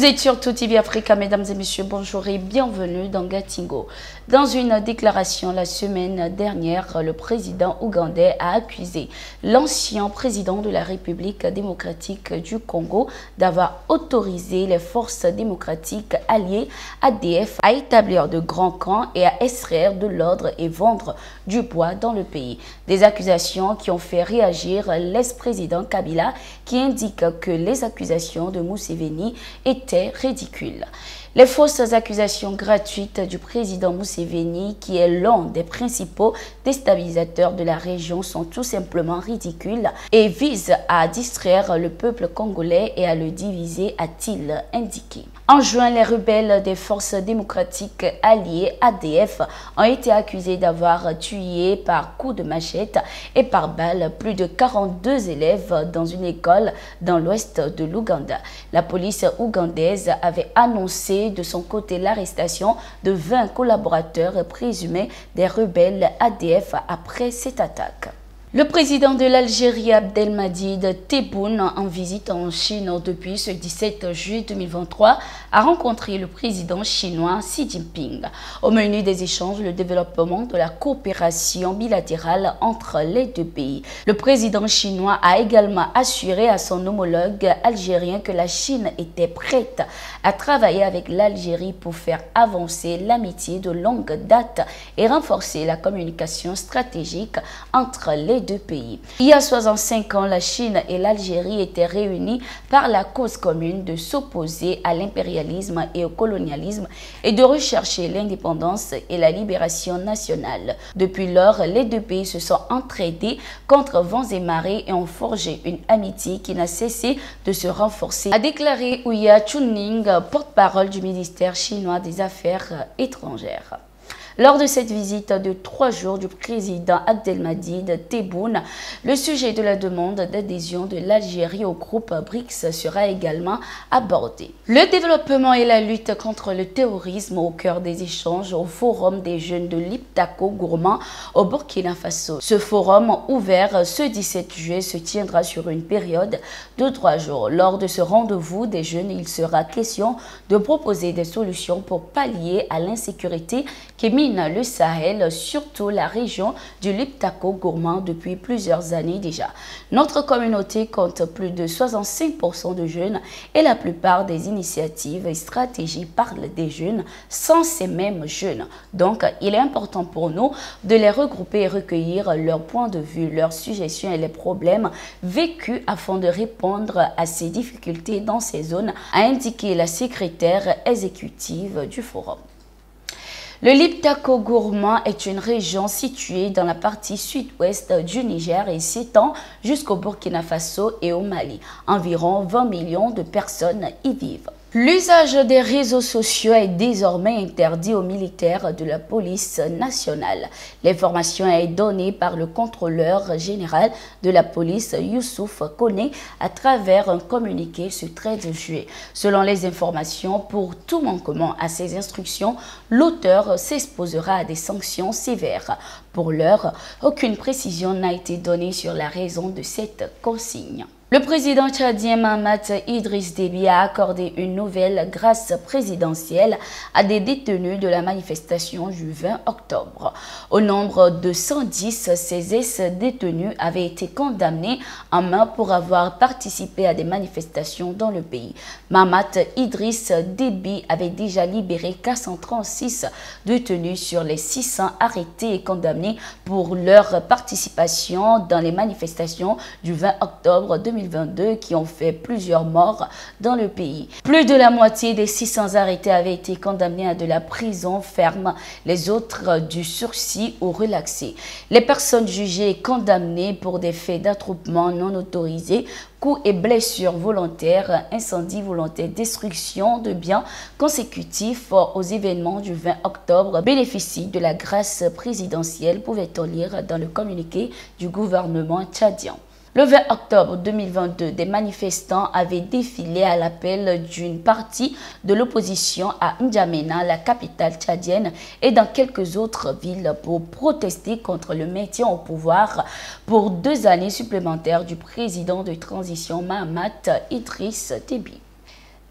Vous êtes sur Tout TV Africa, mesdames et messieurs, bonjour et bienvenue dans Gatingo. Dans une déclaration la semaine dernière, le président ougandais a accusé l'ancien président de la République démocratique du Congo d'avoir autorisé les forces démocratiques alliées ADF à établir de grands camps et à extraire de l'ordre et vendre du bois dans le pays. Des accusations qui ont fait réagir l'ex-président Kabila qui indique que les accusations de Museveni étaient ridicules. Les fausses accusations gratuites du président Museveni, qui est l'un des principaux déstabilisateurs de la région, sont tout simplement ridicules et visent à distraire le peuple congolais et à le diviser, a-t-il indiqué. En juin, les rebelles des forces démocratiques alliées ADF ont été accusés d'avoir tué par coups de machette et par balle plus de 42 élèves dans une école dans l'ouest de l'Ouganda. La police ougandaise avait annoncé de son côté l'arrestation de 20 collaborateurs présumés des rebelles ADF après cette attaque. Le président de l'Algérie, Abdelmadjid Tebboune, en visite en Chine depuis ce 17 juillet 2023, a rencontré le président chinois Xi Jinping. Au menu des échanges, le développement de la coopération bilatérale entre les deux pays. Le président chinois a également assuré à son homologue algérien que la Chine était prête à travailler avec l'Algérie pour faire avancer l'amitié de longue date et renforcer la communication stratégique entre les deux pays. Il y a 65 ans, la Chine et l'Algérie étaient réunies par la cause commune de s'opposer à l'impérialisme et au colonialisme et de rechercher l'indépendance et la libération nationale. Depuis lors, les deux pays se sont entraidés contre vents et marées et ont forgé une amitié qui n'a cessé de se renforcer, a déclaré Ouya Chuning, porte-parole du ministère chinois des Affaires étrangères. Lors de cette visite de 3 jours du président Abdelmadjid Tebboune, le sujet de la demande d'adhésion de l'Algérie au groupe BRICS sera également abordé. Le développement et la lutte contre le terrorisme au cœur des échanges au Forum des jeunes de l'Iptako Gourmand au Burkina Faso. Ce forum, ouvert ce 17 juillet, se tiendra sur une période de 3 jours. Lors de ce rendez-vous des jeunes, il sera question de proposer des solutions pour pallier à l'insécurité qui mine le Sahel, surtout la région du Liptako Gourmand depuis plusieurs années déjà. Notre communauté compte plus de 65% de jeunes et la plupart des initiatives et stratégies parlent des jeunes sans ces mêmes jeunes. Donc, il est important pour nous de les regrouper et recueillir leurs points de vue, leurs suggestions et les problèmes vécus afin de répondre à ces difficultés dans ces zones, a indiqué la secrétaire exécutive du forum. Le Liptako Gourmand est une région située dans la partie sud-ouest du Niger et s'étend jusqu'au Burkina Faso et au Mali. Environ 20 millions de personnes y vivent. L'usage des réseaux sociaux est désormais interdit aux militaires de la police nationale. L'information est donnée par le contrôleur général de la police, Youssouf Kone, à travers un communiqué ce 13 juillet. Selon les informations, pour tout manquement à ces instructions, l'auteur s'exposera à des sanctions sévères. Pour l'heure, aucune précision n'a été donnée sur la raison de cette consigne. Le président tchadien Mahamat Idriss Déby a accordé une nouvelle grâce présidentielle à des détenus de la manifestation du 20 octobre. Au nombre de 110, ces ex-détenus avaient été condamnés en mai pour avoir participé à des manifestations dans le pays. Mahamat Idriss Déby avait déjà libéré 436 détenus sur les 600 arrêtés et condamnés pour leur participation dans les manifestations du 20 octobre 2022 qui ont fait plusieurs morts dans le pays. Plus de la moitié des 600 arrêtés avaient été condamnés à de la prison ferme, les autres du sursis ou relaxés. Les personnes jugées et condamnées pour des faits d'attroupement non autorisés, coups et blessures volontaires, incendie volontaire, destruction de biens consécutifs aux événements du 20 octobre bénéficient de la grâce présidentielle, pouvait-on lire dans le communiqué du gouvernement tchadien. Le 20 octobre 2022, des manifestants avaient défilé à l'appel d'une partie de l'opposition à N'Djamena, la capitale tchadienne, et dans quelques autres villes pour protester contre le maintien au pouvoir pour 2 années supplémentaires du président de transition Mahamat Idriss Déby.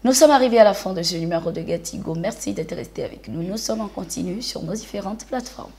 Nous sommes arrivés à la fin de ce numéro de Gatingo. Merci d'être resté avec nous. Nous sommes en continu sur nos différentes plateformes.